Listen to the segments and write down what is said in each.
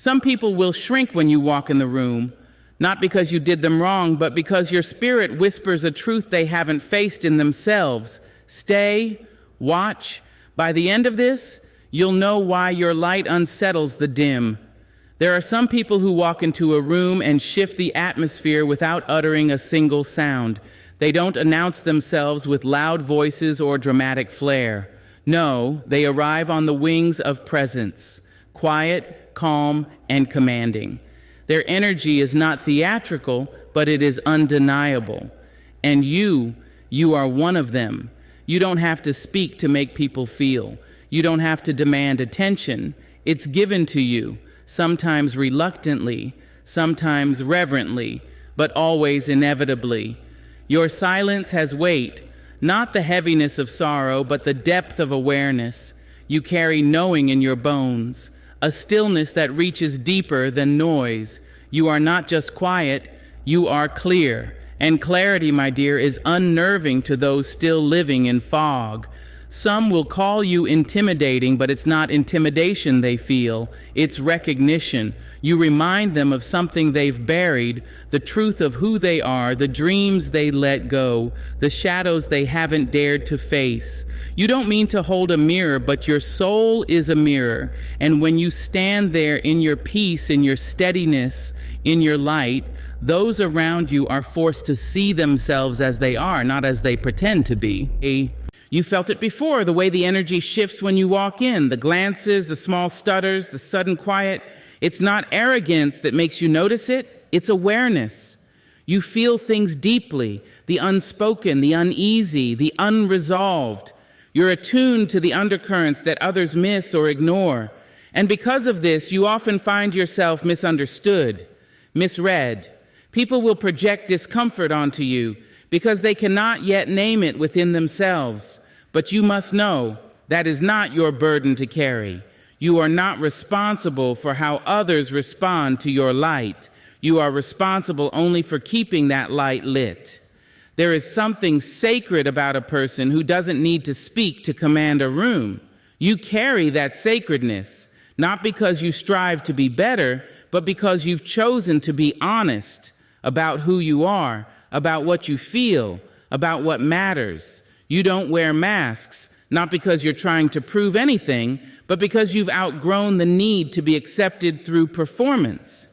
Some people will shrink when you walk in the room, not because you did them wrong, but because your spirit whispers a truth they haven't faced in themselves. Stay, watch. By the end of this, you'll know why your light unsettles the dim. There are some people who walk into a room and shift the atmosphere without uttering a single sound. They don't announce themselves with loud voices or dramatic flair. No, they arrive on the wings of presence, quiet, calm, and commanding. Their energy is not theatrical, but it is undeniable. And you are one of them. You don't have to speak to make people feel. You don't have to demand attention. It's given to you, sometimes reluctantly, sometimes reverently, but always inevitably. Your silence has weight, not the heaviness of sorrow, but the depth of awareness. You carry knowing in your bones, a stillness that reaches deeper than noise. You are not just quiet, you are clear. And clarity, my dear, is unnerving to those still living in fog. Some will call you intimidating, but it's not intimidation they feel. It's recognition. You remind them of something they've buried, the truth of who they are, the dreams they let go, the shadows they haven't dared to face. You don't mean to hold a mirror, but your soul is a mirror. And when you stand there in your peace, in your steadiness, in your light, those around you are forced to see themselves as they are, not as they pretend to be. You felt it before, the way the energy shifts when you walk in, the glances, the small stutters, the sudden quiet. It's not arrogance that makes you notice it, it's awareness. You feel things deeply, the unspoken, the uneasy, the unresolved. You're attuned to the undercurrents that others miss or ignore. And because of this, you often find yourself misunderstood, misread. People will project discomfort onto you because they cannot yet name it within themselves. But you must know that is not your burden to carry. You are not responsible for how others respond to your light. You are responsible only for keeping that light lit. There is something sacred about a person who doesn't need to speak to command a room. You carry that sacredness, not because you strive to be better, but because you've chosen to be honest about who you are, about what you feel, about what matters. You don't wear masks, not because you're trying to prove anything, but because you've outgrown the need to be accepted through performance.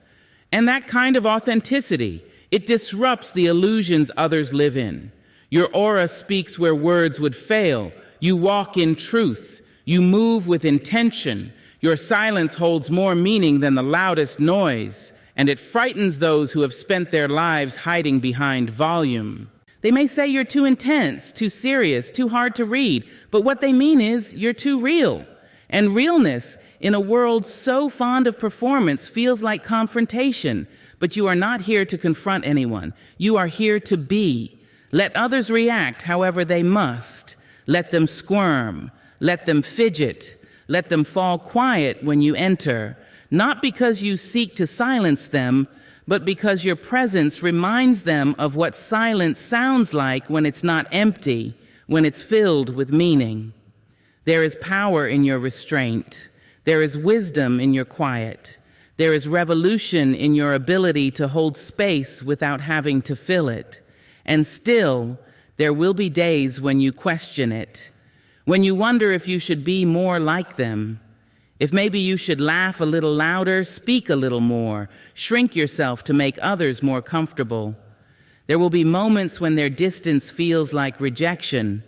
And that kind of authenticity, it disrupts the illusions others live in. Your aura speaks where words would fail. You walk in truth. You move with intention. Your silence holds more meaning than the loudest noise, and it frightens those who have spent their lives hiding behind volume. They may say you're too intense, too serious, too hard to read, but what they mean is you're too real. And realness, in a world so fond of performance, feels like confrontation. But you are not here to confront anyone. You are here to be. Let others react however they must. Let them squirm. Let them fidget. Let them fall quiet when you enter. Not because you seek to silence them, but because your presence reminds them of what silence sounds like when it's not empty, when it's filled with meaning. There is power in your restraint. There is wisdom in your quiet. There is revolution in your ability to hold space without having to fill it. And still, there will be days when you question it, when you wonder if you should be more like them. If maybe you should laugh a little louder, speak a little more, shrink yourself to make others more comfortable. There will be moments when their distance feels like rejection,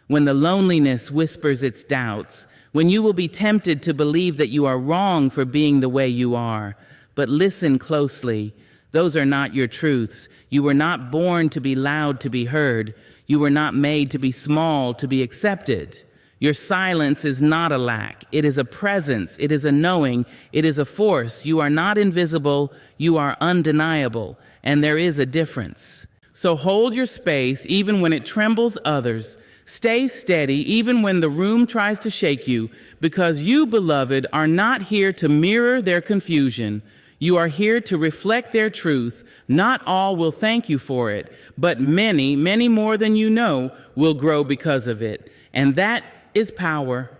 when the loneliness whispers its doubts, when you will be tempted to believe that you are wrong for being the way you are. But listen closely. Those are not your truths. You were not born to be loud to be heard. You were not made to be small to be accepted. Your silence is not a lack. It is a presence. It is a knowing. It is a force. You are not invisible. You are undeniable. And there is a difference. So hold your space even when it trembles others. Stay steady even when the room tries to shake you, because you, beloved, are not here to mirror their confusion. You are here to reflect their truth. Not all will thank you for it, but many, many more than you know will grow because of it. And that is power.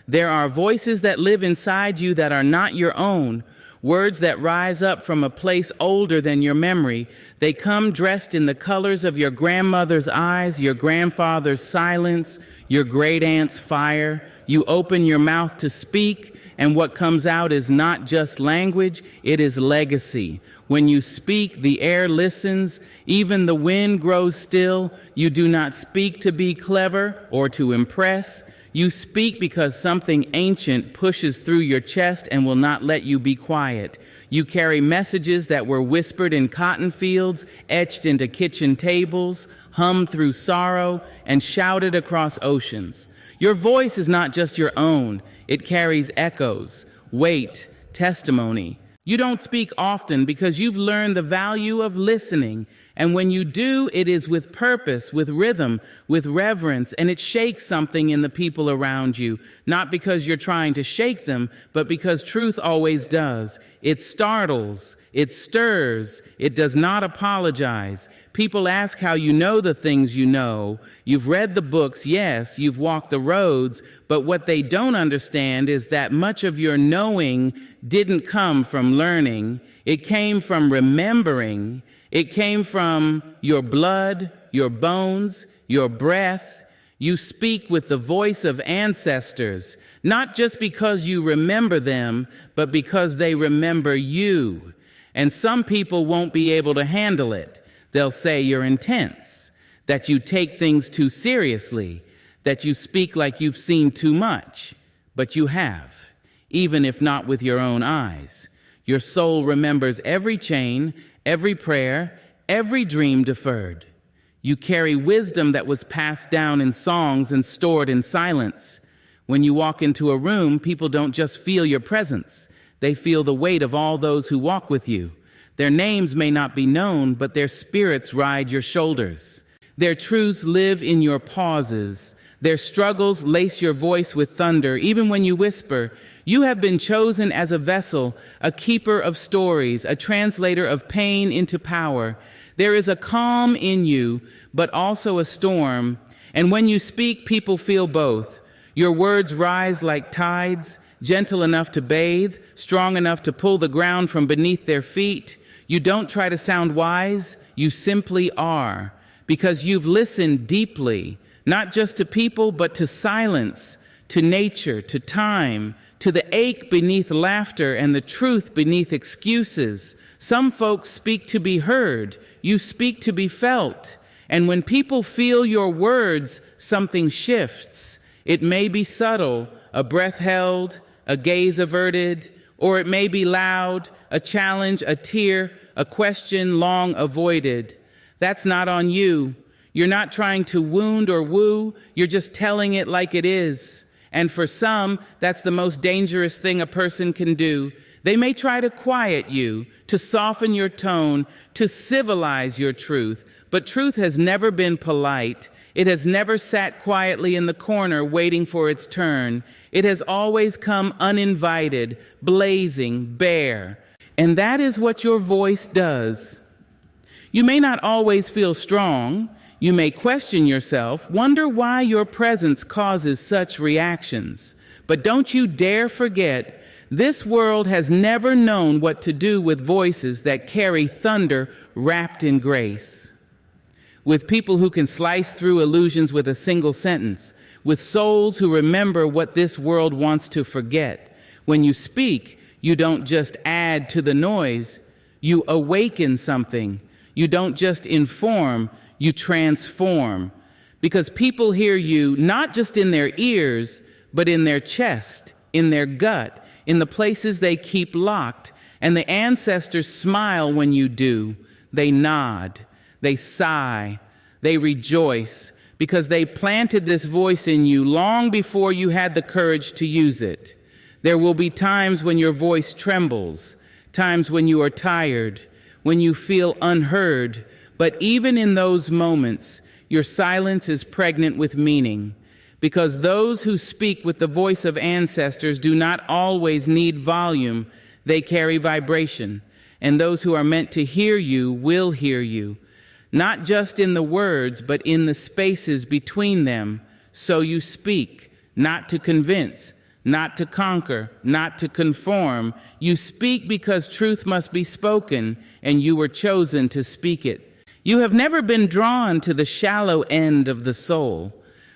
There are voices that live inside you that are not your own. words that rise up from a place older than your memory. They come dressed in the colors of your grandmother's eyes, your grandfather's silence, your great-aunt's fire. You open your mouth to speak, and what comes out is not just language, it is legacy. When you speak, the air listens, even the wind grows still. You do not speak to be clever or to impress. You speak because something ancient pushes through your chest and will not let you be quiet. You carry messages that were whispered in cotton fields, etched into kitchen tables, hummed through sorrow, and shouted across oceans. Your voice is not just your own. It carries echoes, weight, testimony. You don't speak often because you've learned the value of listening. And when you do, it is with purpose, with rhythm, with reverence, and it shakes something in the people around you. Not because you're trying to shake them, but because truth always does. It startles, it stirs, it does not apologize. People ask how you know the things you know. You've read the books, yes, you've walked the roads, but what they don't understand is that much of your knowing didn't come from learning. It came from remembering. It came from your blood, your bones, your breath. You speak with the voice of ancestors, not just because you remember them, but because they remember you. And some people won't be able to handle it. They'll say you're intense, that you take things too seriously, that you speak like you've seen too much. But you have, even if not with your own eyes. Your soul remembers every chain, every prayer, every dream deferred. You carry wisdom that was passed down in songs and stored in silence. When you walk into a room, people don't just feel your presence. They feel the weight of all those who walk with you. Their names may not be known, but their spirits ride your shoulders. Their truths live in your pauses. Their struggles lace your voice with thunder. Even when you whisper, you have been chosen as a vessel, a keeper of stories, a translator of pain into power. There is a calm in you, but also a storm. And when you speak, people feel both. Your words rise like tides, gentle enough to bathe, strong enough to pull the ground from beneath their feet. You don't try to sound wise, you simply are, because you've listened deeply. Not just to people, but to silence, to nature, to time, to the ache beneath laughter and the truth beneath excuses. Some folks speak to be heard. You speak to be felt. And when people feel your words, something shifts. It may be subtle, a breath held, a gaze averted, or it may be loud, a challenge, a tear, a question long avoided. That's not on you. You're not trying to wound or woo, you're just telling it like it is. And for some, that's the most dangerous thing a person can do. They may try to quiet you, to soften your tone, to civilize your truth. But truth has never been polite. It has never sat quietly in the corner waiting for its turn. It has always come uninvited, blazing, bare. And that is what your voice does. You may not always feel strong. You may question yourself, wonder why your presence causes such reactions. But don't you dare forget, this world has never known what to do with voices that carry thunder wrapped in grace. With people who can slice through illusions with a single sentence. With souls who remember what this world wants to forget. When you speak, you don't just add to the noise, you awaken something. You don't just inform, you transform. Because people hear you not just in their ears, but in their chest, in their gut, in the places they keep locked. And the ancestors smile when you do. They nod, they sigh, they rejoice, because they planted this voice in you long before you had the courage to use it. There will be times when your voice trembles, times when you are tired, when you feel unheard, but even in those moments, your silence is pregnant with meaning, because those who speak with the voice of ancestors do not always need volume, they carry vibration, and those who are meant to hear you will hear you, not just in the words, but in the spaces between them. So you speak, not to convince, not to conquer, not to conform. You speak because truth must be spoken, and you were chosen to speak it. You have never been drawn to the shallow end of the soul.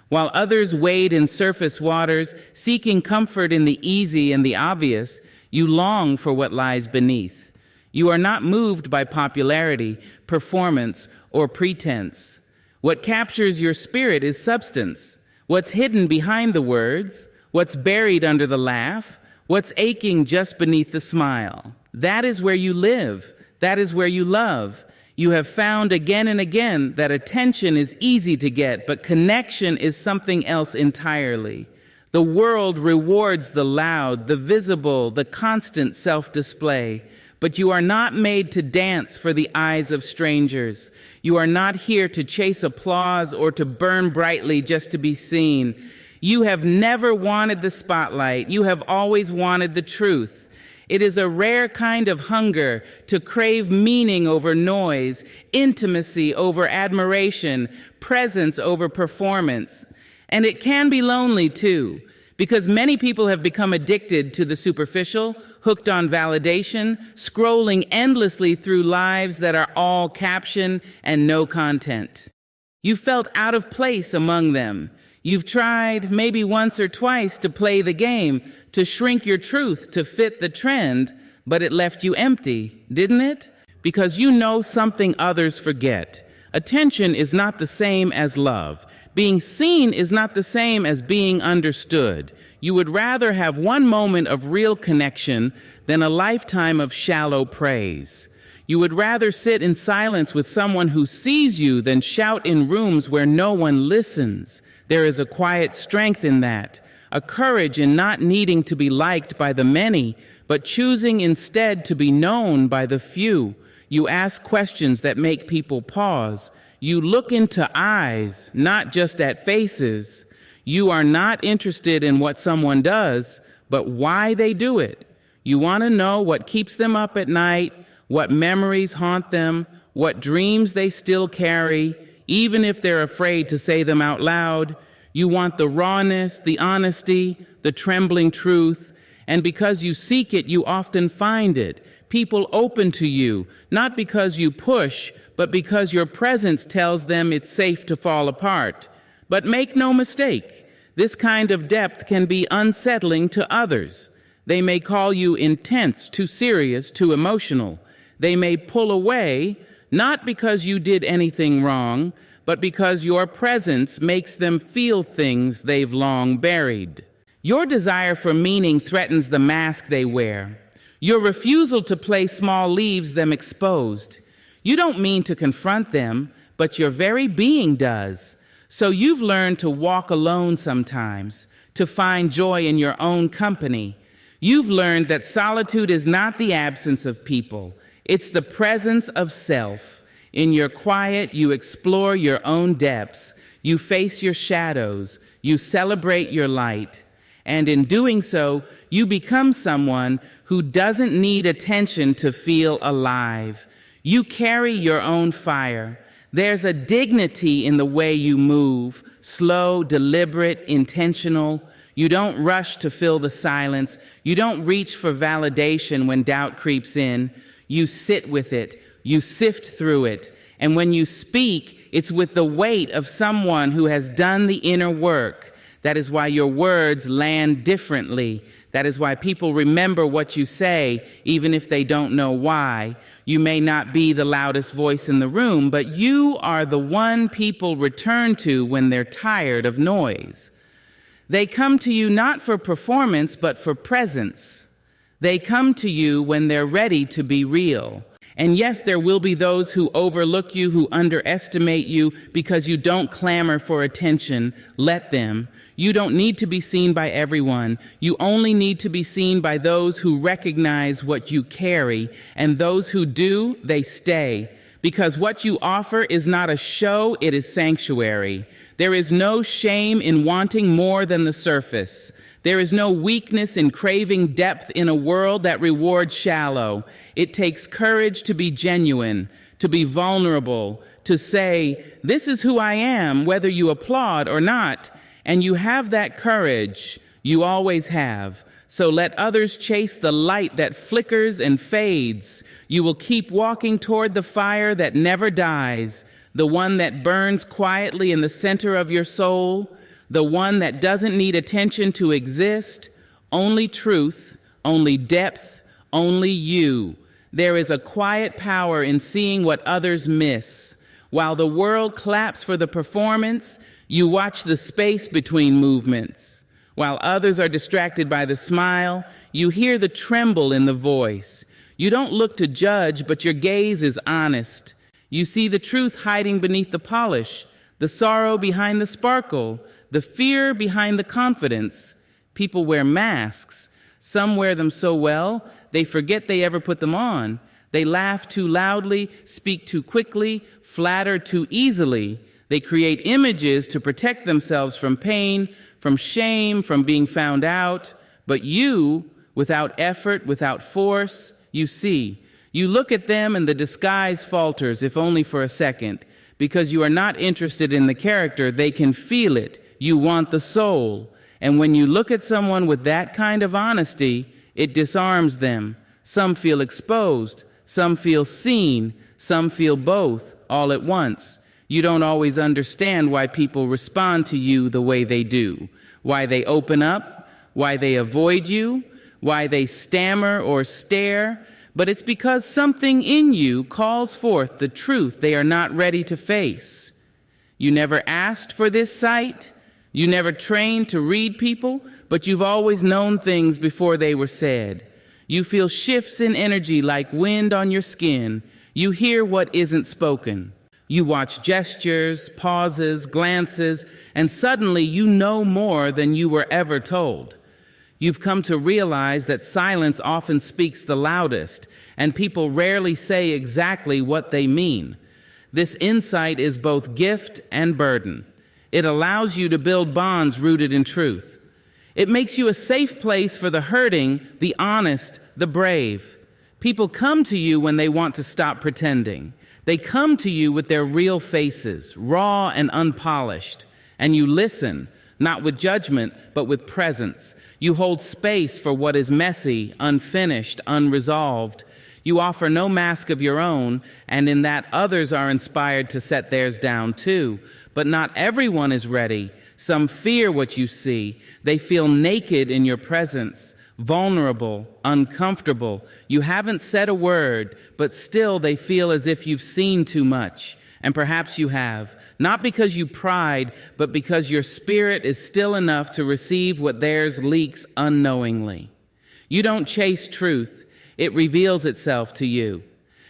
While others wade in surface waters, seeking comfort in the easy and the obvious, you long for what lies beneath. You are not moved by popularity, performance, or pretense. What captures your spirit is substance. What's hidden behind the words, what's buried under the laugh, what's aching just beneath the smile. That is where you live. That is where you love. You have found again and again that attention is easy to get, but connection is something else entirely. The world rewards the loud, the visible, the constant self-display. But you are not made to dance for the eyes of strangers. You are not here to chase applause or to burn brightly just to be seen. You have never wanted the spotlight. You have always wanted the truth. It is a rare kind of hunger to crave meaning over noise, intimacy over admiration, presence over performance. And it can be lonely too, because many people have become addicted to the superficial, hooked on validation, scrolling endlessly through lives that are all caption and no content. You felt out of place among them. You've tried maybe once or twice to play the game, to shrink your truth to fit the trend, but it left you empty, didn't it? Because you know something others forget. Attention is not the same as love. Being seen is not the same as being understood. You would rather have one moment of real connection than a lifetime of shallow praise. You would rather sit in silence with someone who sees you than shout in rooms where no one listens. There is a quiet strength in that, a courage in not needing to be liked by the many, but choosing instead to be known by the few. You ask questions that make people pause. You look into eyes, not just at faces. You are not interested in what someone does, but why they do it. You want to know what keeps them up at night, what memories haunt them, what dreams they still carry, even if they're afraid to say them out loud. You want the rawness, the honesty, the trembling truth. And because you seek it, you often find it. People open to you, not because you push, but because your presence tells them it's safe to fall apart. But make no mistake, this kind of depth can be unsettling to others. They may call you intense, too serious, too emotional. They may pull away, not because you did anything wrong, but because your presence makes them feel things they've long buried. Your desire for meaning threatens the mask they wear. Your refusal to play small leaves them exposed. You don't mean to confront them, but your very being does. So you've learned to walk alone sometimes, to find joy in your own company. You've learned that solitude is not the absence of people. It's the presence of self. In your quiet, you explore your own depths. You face your shadows. You celebrate your light. And in doing so, you become someone who doesn't need attention to feel alive. You carry your own fire. There's a dignity in the way you move, slow, deliberate, intentional. You don't rush to fill the silence. You don't reach for validation when doubt creeps in. You sit with it. You sift through it. And when you speak, it's with the weight of someone who has done the inner work. That is why your words land differently. That is why people remember what you say, even if they don't know why. You may not be the loudest voice in the room, but you are the one people return to when they're tired of noise. They come to you not for performance, but for presence. They come to you when they're ready to be real. And yes, there will be those who overlook you, who underestimate you because you don't clamor for attention. Let them. You don't need to be seen by everyone. You only need to be seen by those who recognize what you carry. And those who do, they stay. Because what you offer is not a show, it is sanctuary. There is no shame in wanting more than the surface. There is no weakness in craving depth in a world that rewards shallow. It takes courage to be genuine, to be vulnerable, to say, this is who I am, whether you applaud or not. And you have that courage. You always have. So let others chase the light that flickers and fades. You will keep walking toward the fire that never dies, the one that burns quietly in the center of your soul, the one that doesn't need attention to exist, only truth, only depth, only you. There is a quiet power in seeing what others miss. While the world claps for the performance, you watch the space between movements. While others are distracted by the smile, you hear the tremble in the voice. You don't look to judge, but your gaze is honest. You see the truth hiding beneath the polish, the sorrow behind the sparkle, the fear behind the confidence. People wear masks. Some wear them so well, they forget they ever put them on. They laugh too loudly, speak too quickly, flatter too easily. They create images to protect themselves from pain, from shame, from being found out. But you, without effort, without force, you see. You look at them and the disguise falters, if only for a second. Because you are not interested in the character, they can feel it. You want the soul. And when you look at someone with that kind of honesty, it disarms them. Some feel exposed, some feel seen, some feel both, all at once. You don't always understand why people respond to you the way they do, why they open up, why they avoid you, why they stammer or stare, but it's because something in you calls forth the truth they are not ready to face. You never asked for this sight. You never trained to read people, but you've always known things before they were said. You feel shifts in energy like wind on your skin. You hear what isn't spoken. You watch gestures, pauses, glances, and suddenly you know more than you were ever told. You've come to realize that silence often speaks the loudest, and people rarely say exactly what they mean. This insight is both gift and burden. It allows you to build bonds rooted in truth. It makes you a safe place for the hurting, the honest, the brave. People come to you when they want to stop pretending. They come to you with their real faces, raw and unpolished, and you listen, not with judgment, but with presence. You hold space for what is messy, unfinished, unresolved. You offer no mask of your own, and in that others are inspired to set theirs down too. But not everyone is ready. Some fear what you see. They feel naked in your presence, vulnerable, uncomfortable. You haven't said a word, but still they feel as if you've seen too much. And perhaps you have, not because you pried, but because your spirit is still enough to receive what theirs leaks unknowingly. You don't chase truth. It reveals itself to you.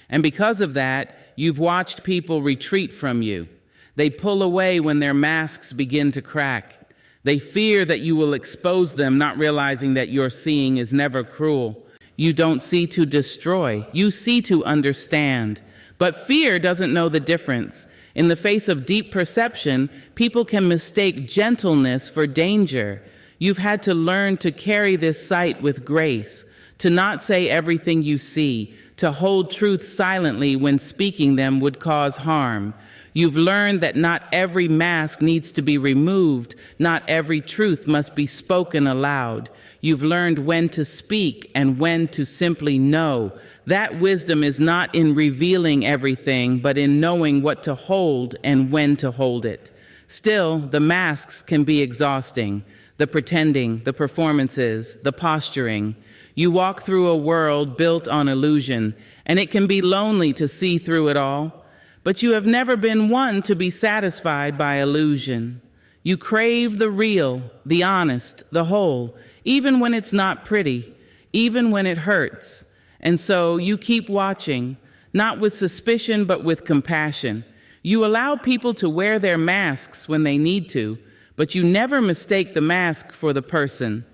And because of that, you've watched people retreat from you. They pull away when their masks begin to crack. They fear that you will expose them, not realizing that your seeing is never cruel. You don't see to destroy. You see to understand. But fear doesn't know the difference. In the face of deep perception, people can mistake gentleness for danger. You've had to learn to carry this sight with grace, to not say everything you see, to hold truth silently when speaking them would cause harm. You've learned that not every mask needs to be removed, not every truth must be spoken aloud. You've learned when to speak and when to simply know. That wisdom is not in revealing everything, but in knowing what to hold and when to hold it. Still, the masks can be exhausting. The pretending, the performances, the posturing. You walk through a world built on illusion, and it can be lonely to see through it all. But you have never been one to be satisfied by illusion. You crave the real, the honest, the whole, even when it's not pretty, even when it hurts. And so you keep watching, not with suspicion, but with compassion. You allow people to wear their masks when they need to, but you never mistake the mask for the person.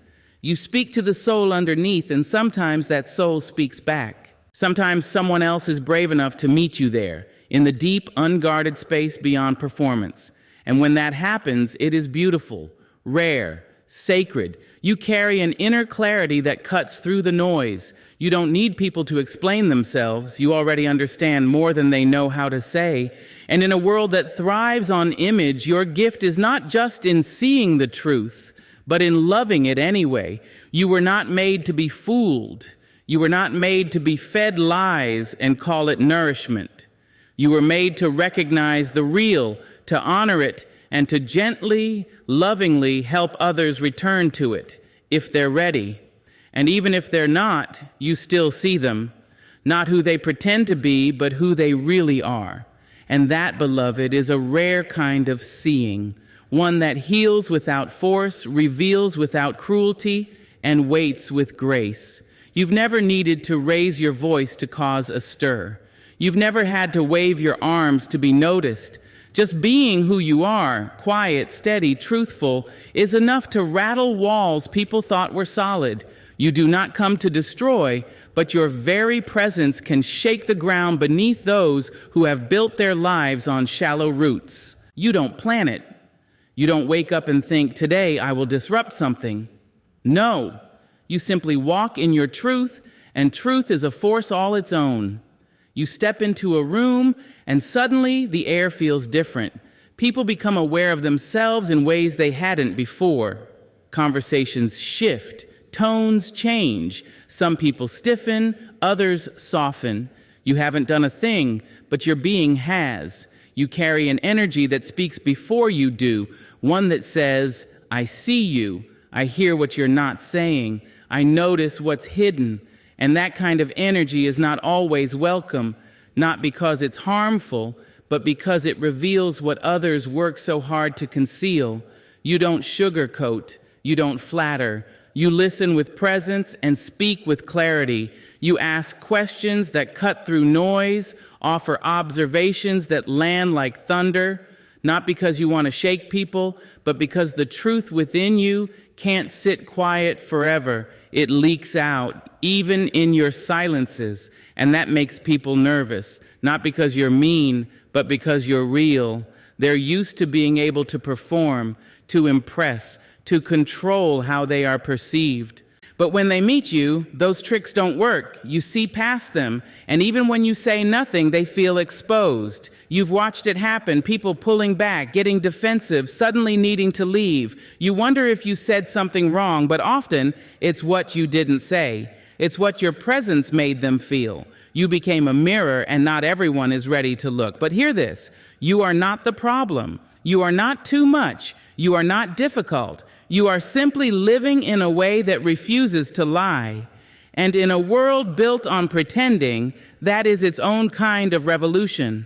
You speak to the soul underneath, and sometimes that soul speaks back. Sometimes someone else is brave enough to meet you there, in the deep, unguarded space beyond performance. And when that happens, it is beautiful, rare, sacred. You carry an inner clarity that cuts through the noise. You don't need people to explain themselves. You already understand more than they know how to say. And in a world that thrives on image, your gift is not just in seeing the truth, but in loving it anyway. You were not made to be fooled. You were not made to be fed lies and call it nourishment. You were made to recognize the real, to honor it, and to gently, lovingly help others return to it, if they're ready. And even if they're not, you still see them, not who they pretend to be, but who they really are. And that, beloved, is a rare kind of seeing, one that heals without force, reveals without cruelty, and waits with grace. You've never needed to raise your voice to cause a stir. You've never had to wave your arms to be noticed. Just being who you are, quiet, steady, truthful, is enough to rattle walls people thought were solid. You do not come to destroy, but your very presence can shake the ground beneath those who have built their lives on shallow roots. You don't plan it. You don't wake up and think, today I will disrupt something. No, you simply walk in your truth, and truth is a force all its own. You step into a room, and suddenly the air feels different. People become aware of themselves in ways they hadn't before. Conversations shift, tones change. Some people stiffen, others soften. You haven't done a thing, but your being has. You carry an energy that speaks before you do, one that says, I see you, I hear what you're not saying, I notice what's hidden. And that kind of energy is not always welcome, not because it's harmful, but because it reveals what others work so hard to conceal. You don't sugarcoat, you don't flatter. You listen with presence and speak with clarity. You ask questions that cut through noise, offer observations that land like thunder, not because you want to shake people, but because the truth within you can't sit quiet forever. It leaks out, even in your silences, and that makes people nervous, not because you're mean, but because you're real. They're used to being able to perform, to impress, to control how they are perceived. But when they meet you, those tricks don't work. You see past them, and even when you say nothing, they feel exposed. You've watched it happen, people pulling back, getting defensive, suddenly needing to leave. You wonder if you said something wrong, but often it's what you didn't say. It's what your presence made them feel. You became a mirror, and not everyone is ready to look. But hear this, you are not the problem. You are not too much. You are not difficult. You are simply living in a way that refuses to lie. And in a world built on pretending, that is its own kind of revolution.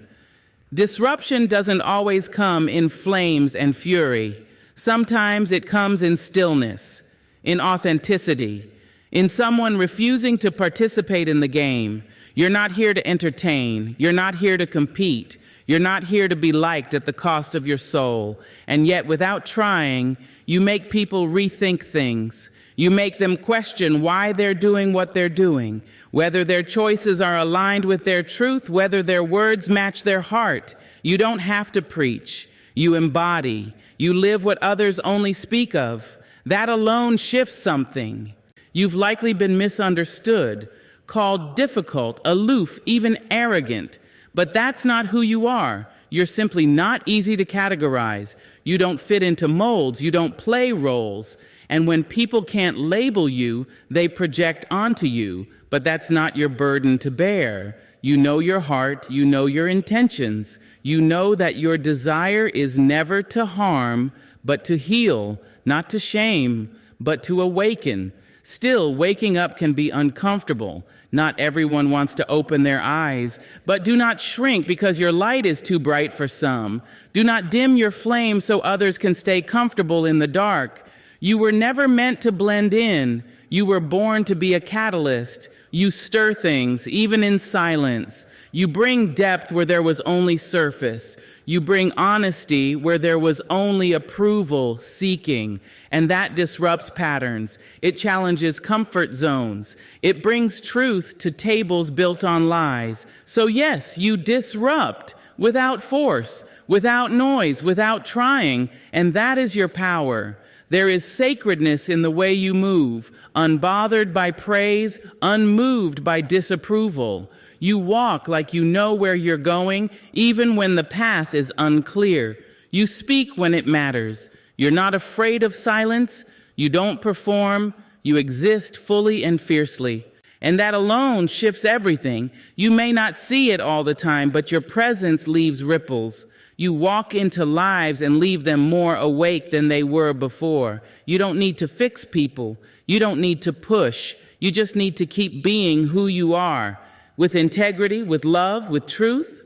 Disruption doesn't always come in flames and fury. Sometimes it comes in stillness, in authenticity, in someone refusing to participate in the game. You're not here to entertain. You're not here to compete. You're not here to be liked at the cost of your soul. And yet, without trying, you make people rethink things. You make them question why they're doing what they're doing, whether their choices are aligned with their truth, whether their words match their heart. You don't have to preach. You embody. You live what others only speak of. That alone shifts something. You've likely been misunderstood, called difficult, aloof, even arrogant. But that's not who you are. You're simply not easy to categorize. You don't fit into molds. You don't play roles. And when people can't label you, they project onto you. But that's not your burden to bear. You know your heart. You know your intentions. You know that your desire is never to harm, but to heal, not to shame, but to awaken. Still, waking up can be uncomfortable. Not everyone wants to open their eyes, but do not shrink because your light is too bright for some. Do not dim your flame so others can stay comfortable in the dark. You were never meant to blend in. You were born to be a catalyst. You stir things, even in silence. You bring depth where there was only surface. You bring honesty where there was only approval seeking. And that disrupts patterns. It challenges comfort zones. It brings truth to tables built on lies. So yes, you disrupt without force, without noise, without trying. And that is your power. There is sacredness in the way you move, unbothered by praise, unmoved by disapproval. You walk like you know where you're going, even when the path is unclear. You speak when it matters. You're not afraid of silence. You don't perform, you exist fully and fiercely. And that alone shifts everything. You may not see it all the time, but your presence leaves ripples. You walk into lives and leave them more awake than they were before. You don't need to fix people. You don't need to push. You just need to keep being who you are, with integrity, with love, with truth,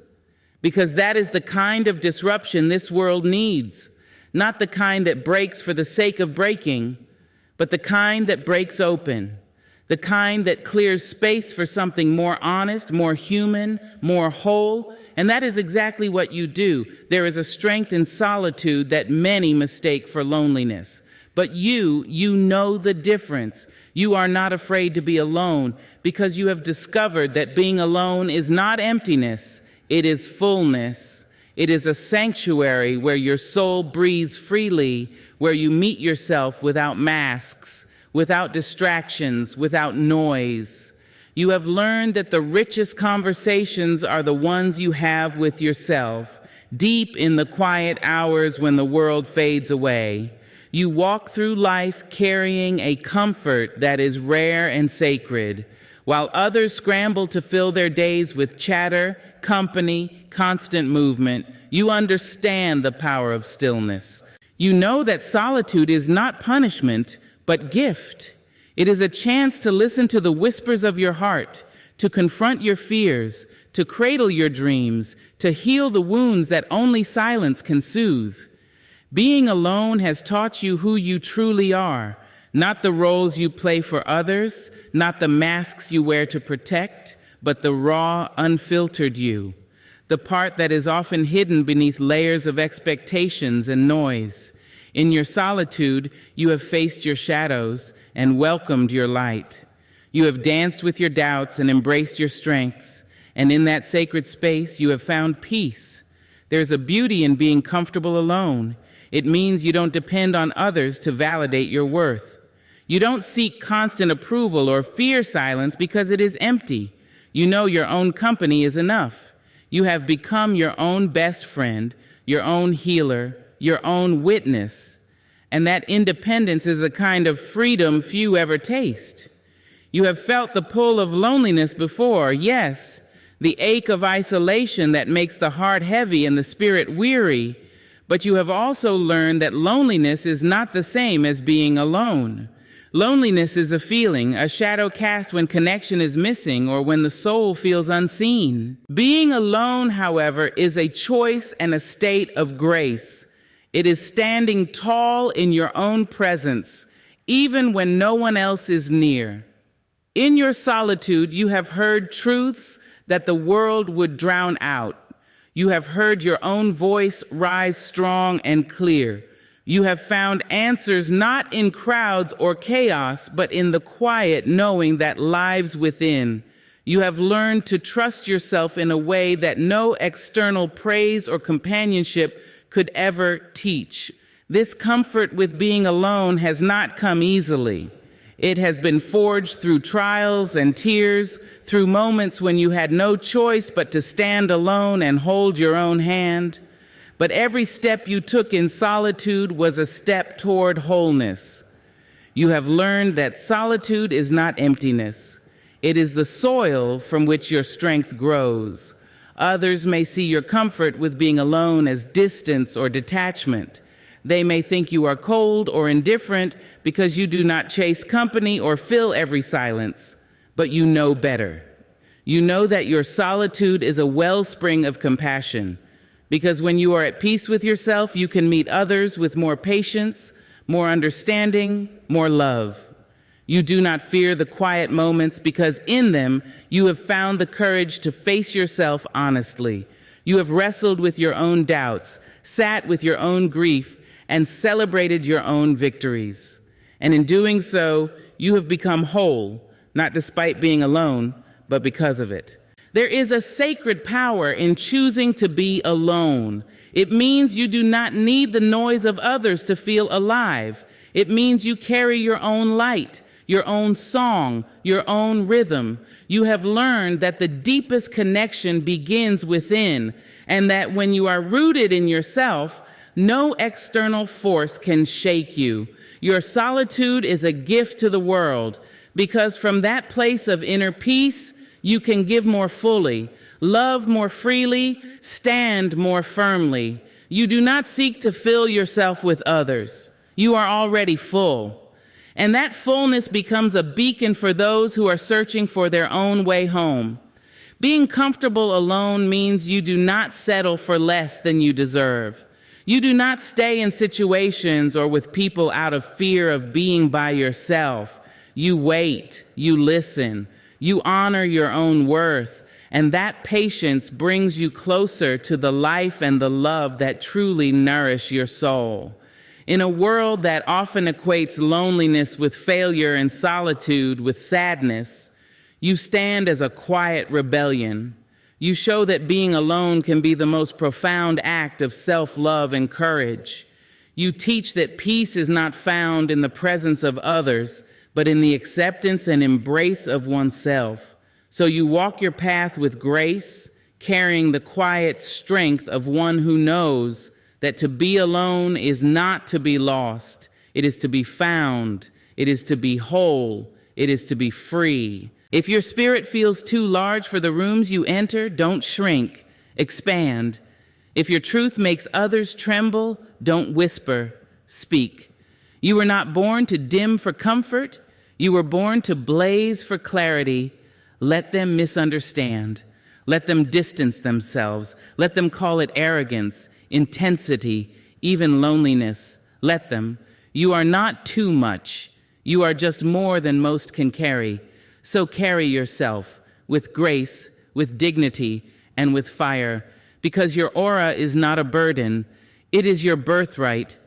because that is the kind of disruption this world needs. Not the kind that breaks for the sake of breaking, but the kind that breaks open. The kind that clears space for something more honest, more human, more whole. And that is exactly what you do. There is a strength in solitude that many mistake for loneliness. But you know the difference. You are not afraid to be alone because you have discovered that being alone is not emptiness. It is fullness. It is a sanctuary where your soul breathes freely, where you meet yourself without masks, without distractions, without noise. You have learned that the richest conversations are the ones you have with yourself, deep in the quiet hours when the world fades away. You walk through life carrying a comfort that is rare and sacred, while others scramble to fill their days with chatter, company, constant movement. You understand the power of stillness. You know that solitude is not punishment, but gift. It is a chance to listen to the whispers of your heart, to confront your fears, to cradle your dreams, to heal the wounds that only silence can soothe. Being alone has taught you who you truly are, not the roles you play for others, not the masks you wear to protect, but the raw, unfiltered you, the part that is often hidden beneath layers of expectations and noise. In your solitude, you have faced your shadows and welcomed your light. You have danced with your doubts and embraced your strengths. And in that sacred space, you have found peace. There's a beauty in being comfortable alone. It means you don't depend on others to validate your worth. You don't seek constant approval or fear silence because it is empty. You know your own company is enough. You have become your own best friend, your own healer, your own witness, and that independence is a kind of freedom few ever taste. You have felt the pull of loneliness before, yes, the ache of isolation that makes the heart heavy and the spirit weary, but you have also learned that loneliness is not the same as being alone. Loneliness is a feeling, a shadow cast when connection is missing or when the soul feels unseen. Being alone, however, is a choice and a state of grace. It is standing tall in your own presence, even when no one else is near. In your solitude, you have heard truths that the world would drown out. You have heard your own voice rise strong and clear. You have found answers not in crowds or chaos, but in the quiet knowing that lives within. You have learned to trust yourself in a way that no external praise or companionship could ever teach. This comfort with being alone has not come easily. It has been forged through trials and tears, through moments when you had no choice but to stand alone and hold your own hand. But every step you took in solitude was a step toward wholeness. You have learned that solitude is not emptiness. It is the soil from which your strength grows. Others may see your comfort with being alone as distance or detachment. They may think you are cold or indifferent because you do not chase company or fill every silence. But you know better. You know that your solitude is a wellspring of compassion. Because when you are at peace with yourself, you can meet others with more patience, more understanding, more love. You do not fear the quiet moments because in them you have found the courage to face yourself honestly. You have wrestled with your own doubts, sat with your own grief, and celebrated your own victories. And in doing so, you have become whole, not despite being alone, but because of it. There is a sacred power in choosing to be alone. It means you do not need the noise of others to feel alive. It means you carry your own light. your own song, your own rhythm. You have learned that the deepest connection begins within, and that when you are rooted in yourself, no external force can shake you. Your solitude is a gift to the world, because from that place of inner peace, you can give more fully, love more freely, stand more firmly. You do not seek to fill yourself with others. You are already full. And that fullness becomes a beacon for those who are searching for their own way home. Being comfortable alone means you do not settle for less than you deserve. You do not stay in situations or with people out of fear of being by yourself. You wait, you listen, you honor your own worth, and that patience brings you closer to the life and the love that truly nourish your soul. In a world that often equates loneliness with failure and solitude with sadness, you stand as a quiet rebellion. You show that being alone can be the most profound act of self-love and courage. You teach that peace is not found in the presence of others, but in the acceptance and embrace of oneself. So you walk your path with grace, carrying the quiet strength of one who knows that to be alone is not to be lost. It is to be found. It is to be whole. It is to be free. If your spirit feels too large for the rooms you enter, don't shrink, expand. If your truth makes others tremble, don't whisper, speak. You were not born to dim for comfort. You were born to blaze for clarity. Let them misunderstand. Let them distance themselves. Let them call it arrogance, intensity, even loneliness. Let them. You are not too much. You are just more than most can carry. So carry yourself with grace, with dignity, and with fire, because your aura is not a burden. It is your birthright,